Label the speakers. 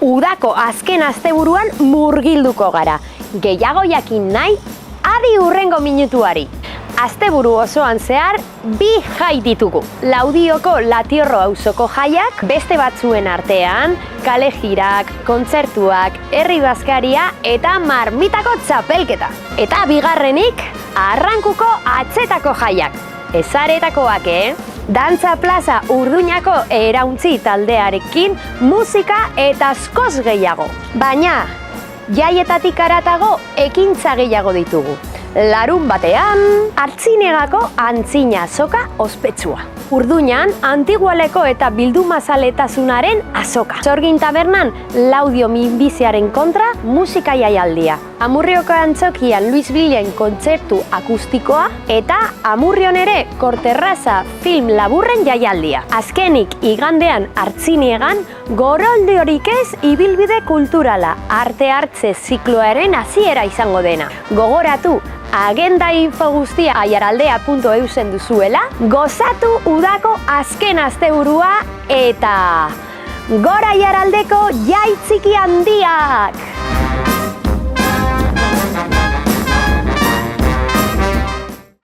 Speaker 1: udako azken asteburuan murgilduko gara. Gehiago jakin nahi, adi hurrengo minutuari. Asteburu osoan zehar, bi jai ditugu. Laudioko Latiorro auzoko jaiak, beste batzuen artean, kale jirak, kontzertuak, herri bazkaria eta marmitako txapelketa. Eta bigarrenik, Arrankuko atzetako jaiak. Ezaretakoak, Dantza Plaza Urduñako erauntzi taldearekin musika eta askoz gehiago. Baina, jaietatik haratago ekintza gehiago ditugu. Larun batean, Artzinegako antzina azoka ospetsua. Urduñan, Antigualeko eta bildumazaletasunaren azoka. Sorgin tabernan, Laudio minbiziaren kontra musika jaialdia. Amurrioko antzokian Luis Villen kontzertu akustikoa eta Amurrion ere Korterraza film laburren jaialdia. Azkenik igandean Artzinegan, goroldiorik ez ibilbide kulturala, arte hartze zikloaren hasiera izango dena. Gogoratu, agenda info guztia aiaraldea.eusen duzuela, gozatu udako azken asteburua eta gora Aiaraldeko jai txiki handiak!